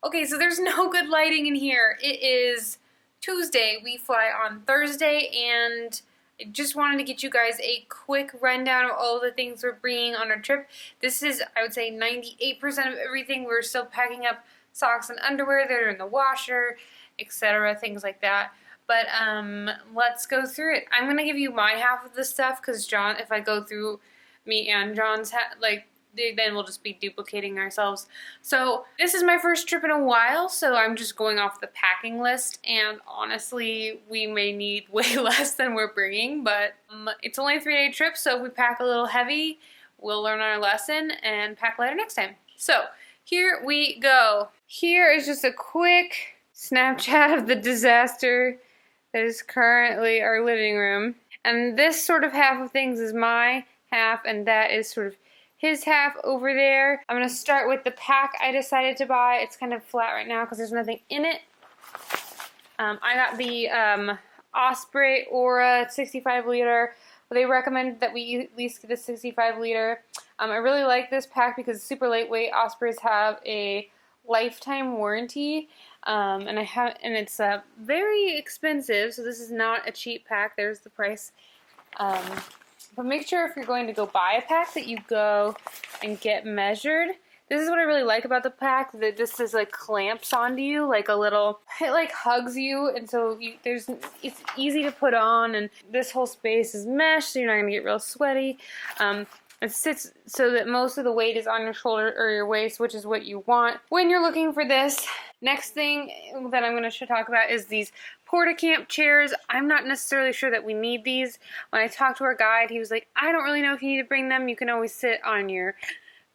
Okay, so there's no good lighting in here. It is Tuesday. We fly on Thursday, and I just wanted to get you guys a quick rundown of all the things we're bringing on our trip. This is, I would say, 98% of everything. We're still packing up socks and underwear that are in the washer, etc., things like that. But let's go through it. I'm gonna give you my half of the stuff because John, if I go through me and John's then we'll just be duplicating ourselves. So this is my first trip in a while, so I'm just going off the packing list, and honestly, we may need way less than we're bringing, but it's only a 3-day trip, so if we pack a little heavy, we'll learn our lesson and pack lighter next time. So here we go. Here is just a quick Snapchat of the disaster that is currently our living room. And this sort of half of things is my half, and that is sort of his half over there. I'm gonna start with the pack I decided to buy. It's kind of flat right now because there's nothing in it. I got the Osprey Aura 65 liter. They recommend that we at least get a 65 liter. I really like this pack because it's super lightweight. Ospreys have a lifetime warranty, and it's very expensive, so this is not a cheap pack. There's the price. But make sure if you're going to go buy a pack that you go and get measured. This is what I really like about the pack, that this is like clamps onto you like a little, it like hugs you, and so it's easy to put on, and this whole space is mesh so you're not gonna get real sweaty. It sits so that most of the weight is on your shoulder or your waist, which is what you want when you're looking for this. Next thing that I'm going to talk about is these Porta-Camp chairs. I'm not necessarily sure that we need these. When I talked to our guide, he was like, I don't really know if you need to bring them. You can always sit on your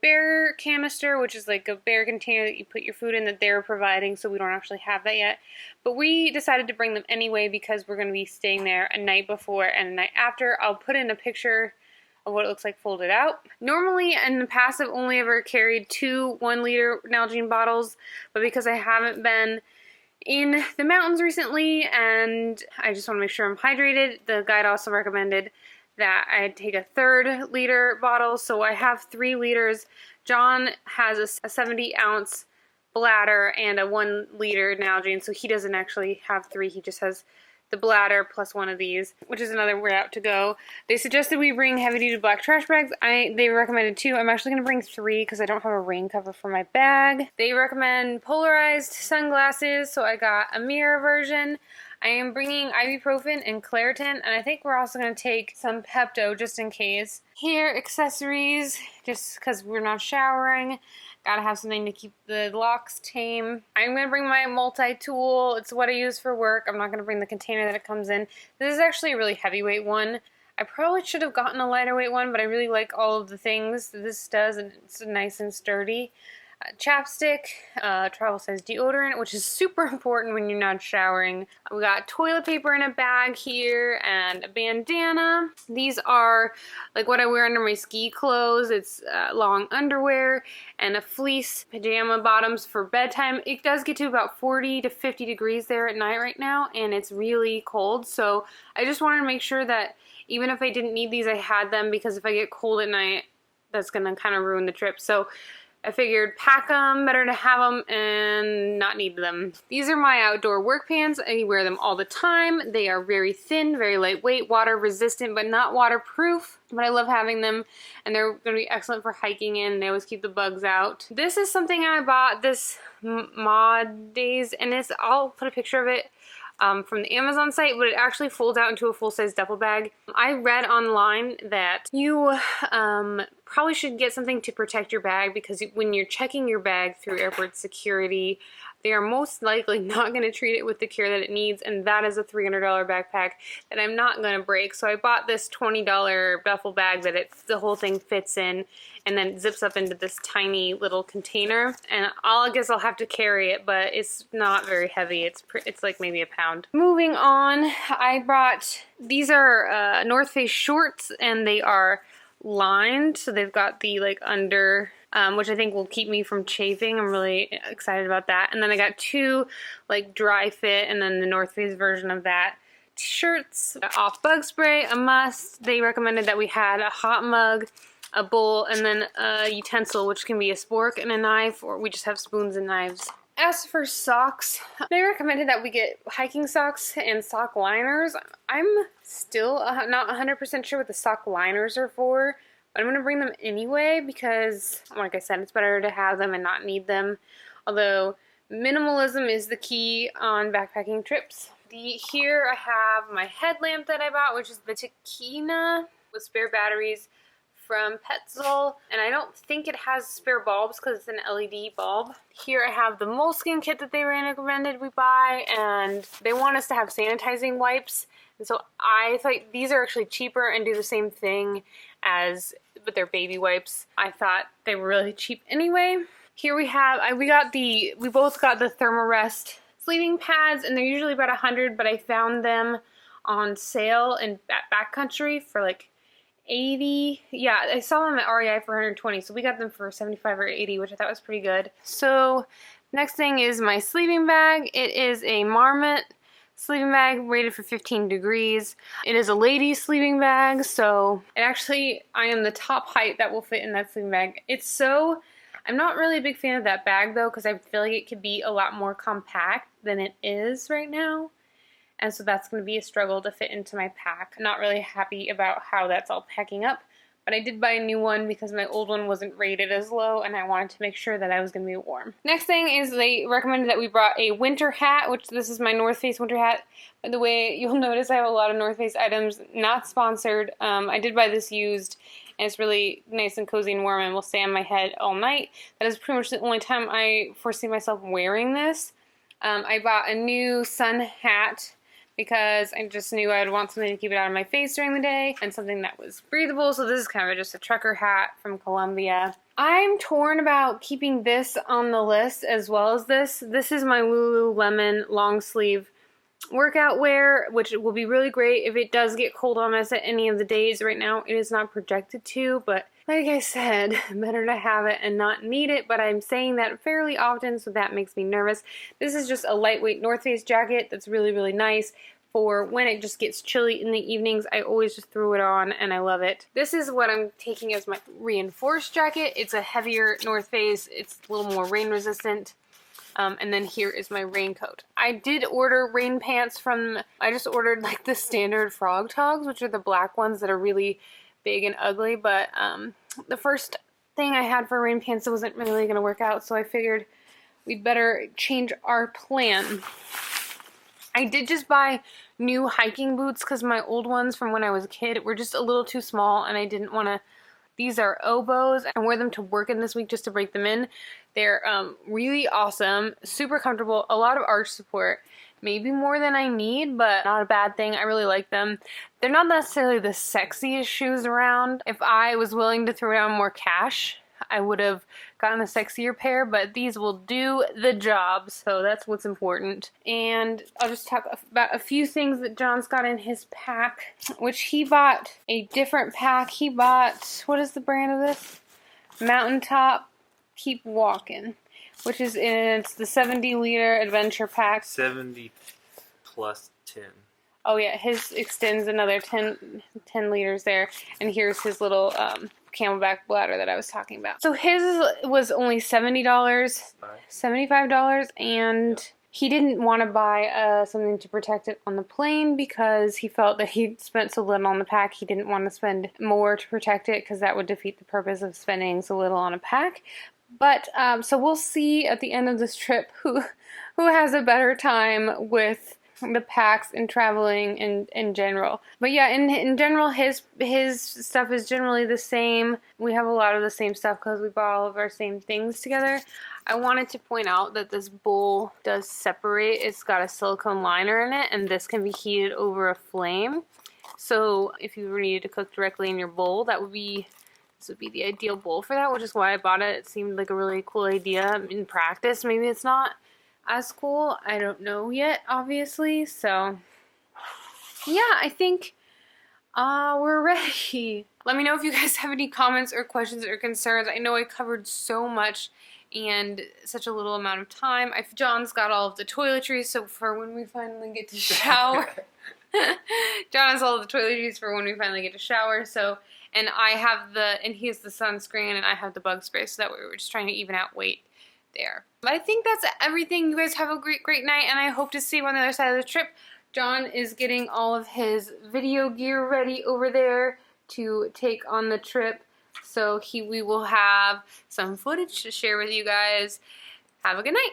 bear canister, which is like a bear container that you put your food in that they're providing, so we don't actually have that yet. But we decided to bring them anyway because we're going to be staying there a night before and a night after. I'll put in a picture of what it looks like folded out. Normally in the past I've only ever carried 2 1-liter Nalgene bottles, but because I haven't been in the mountains recently and I just want to make sure I'm hydrated, the guide also recommended that I take a 3-liter bottle, so I have 3 liters. John has a 70-ounce bladder and a 1-liter Nalgene, so he doesn't actually have 3, he just has the bladder plus 1 of these, which is another route to go. They suggested we bring heavy-duty black trash bags. They recommended 2. I'm actually going to bring 3 because I don't have a rain cover for my bag. They recommend polarized sunglasses, so I got a mirror version. I am bringing ibuprofen and Claritin, and I think we're also going to take some Pepto just in case. Hair accessories, just because we're not showering. Gotta have something to keep the locks tame. I'm gonna bring my multi-tool. It's what I use for work. I'm not gonna bring the container that it comes in. This is actually a really heavyweight one. I probably should have gotten a lighter weight one, but I really like all of the things that this does, and it's nice and sturdy. Chapstick, travel size deodorant, which is super important when you're not showering. We got toilet paper in a bag here and a bandana. These are like what I wear under my ski clothes. It's long underwear and a fleece pajama bottoms for bedtime. It does get to about 40 to 50 degrees there at night right now, and it's really cold, so I just wanted to make sure that even if I didn't need these, I had them, because if I get cold at night, that's gonna kind of ruin the trip. So I figured pack them, better to have them and not need them. These are my outdoor work pants. I wear them all the time. They are very thin, very lightweight, water resistant, but not waterproof. But I love having them, and they're going to be excellent for hiking in. They always keep the bugs out. This is something I bought this Mod Days, and I'll put a picture of it from the Amazon site, but it actually folds out into a full-size duffel bag. I read online that you probably should get something to protect your bag, because when you're checking your bag through airport security, they are most likely not going to treat it with the care that it needs, and that is a $300 backpack that I'm not going to break. So I bought this $20 duffel bag that the whole thing fits in, and then it zips up into this tiny little container, and I guess I'll have to carry it, but it's not very heavy. It's like maybe a pound. Moving on, I brought, these are North Face shorts, and they are lined, so they've got the like under, which I think will keep me from chafing. I'm really excited about that. And then I got 2 like dry fit, and then the North Face version of that. Shirts, off bug spray, a must. They recommended that we had a hot mug, a bowl, and then a utensil, which can be a spork and a knife, or we just have spoons and knives. As for socks, they recommended that we get hiking socks and sock liners. I'm still not 100% sure what the sock liners are for, but I'm going to bring them anyway because, like I said, it's better to have them and not need them. Although minimalism is the key on backpacking trips. Here I have my headlamp that I bought, which is the Takina with spare batteries from Petzl, and I don't think it has spare bulbs because it's an LED bulb. Here I have the moleskin kit that they recommended we buy, and they want us to have sanitizing wipes, and so I thought these are actually cheaper and do the same thing as with their baby wipes. I thought they were really cheap anyway. Here we have, we both got the Thermarest sleeping pads, and they're usually about $100, but I found them on sale in backcountry for like 80. Yeah, I saw them at REI for 120, so we got them for 75 or 80, which I thought was pretty good. So next thing is my sleeping bag. It is a Marmot sleeping bag rated for 15 degrees. It is a ladies sleeping bag, so I am the top height that will fit in that sleeping bag. I'm not really a big fan of that bag though, because I feel like it could be a lot more compact than it is right now. And so that's going to be a struggle to fit into my pack. I'm not really happy about how that's all packing up. But I did buy a new one because my old one wasn't rated as low, and I wanted to make sure that I was going to be warm. Next thing is they recommended that we brought a winter hat, which this is my North Face winter hat. By the way, you'll notice I have a lot of North Face items, not sponsored. I did buy this used, and it's really nice and cozy and warm and will stay on my head all night. That is pretty much the only time I foresee myself wearing this. I bought a new sun hat because I just knew I'd want something to keep it out of my face during the day and something that was breathable. So this is kind of just a trucker hat from Columbia. I'm torn about keeping this on the list as well as this. This is my Lululemon long sleeve workout wear, which will be really great if it does get cold on us at any of the days. Right now it is not projected to, but like I said, better to have it and not need it, but I'm saying that fairly often, so that makes me nervous. This is just a lightweight North Face jacket that's really, really nice for when it just gets chilly in the evenings. I always just throw it on and I love it. This is what I'm taking as my reinforced jacket. It's a heavier North Face. It's a little more rain resistant. And then here is my raincoat. I did order rain pants I just ordered like the standard Frog Togs, which are the black ones that are really big and ugly, but the first thing I had for rain pants wasn't really going to work out, so I figured we'd better change our plan. I did just buy new hiking boots because my old ones from when I was a kid were just a little too small, and I didn't want to. These are oboes. I wear them to work in this week just to break them in. They're really awesome, super comfortable, a lot of arch support. Maybe more than I need, but not a bad thing. I really like them. They're not necessarily the sexiest shoes around. If I was willing to throw down more cash, I would have gotten a sexier pair, but these will do the job, so that's what's important. And I'll just talk about a few things that John's got in his pack, which he bought a different pack. He bought, what is the brand of this? Mountaintop Keep Walking, which is it's the 70-liter adventure pack. 70 plus 10. Oh yeah, his extends another 10 liters there. And here's his little Camelback bladder that I was talking about. So his was only $70, $75, and he didn't want to buy something to protect it on the plane because he felt that he'd spent so little on the pack. He didn't want to spend more to protect it because that would defeat the purpose of spending so little on a pack. But so we'll see at the end of this trip who has a better time with the packs and traveling in general. But yeah, in general, his stuff is generally the same. We have a lot of the same stuff because we bought all of our same things together. I wanted to point out that this bowl does separate. It's got a silicone liner in it, and this can be heated over a flame. So if you needed to cook directly in your bowl, this would be the ideal bowl for that, which is why I bought it. It seemed like a really cool idea. In practice, maybe it's not as cool. I don't know yet, obviously. So yeah, I think we're ready. Let me know if you guys have any comments or questions or concerns. I know I covered so much and such a little amount of time. John's got all of the toiletries, so for when we finally get to shower. John has all of the toiletries for when we finally get to shower. So, and he has the sunscreen and I have the bug spray, so that way we're just trying to even out weight there. But I think that's everything. You guys have a great night, and I hope to see you on the other side of the trip. John is getting all of his video gear ready over there to take on the trip. So we will have some footage to share with you guys. Have a good night.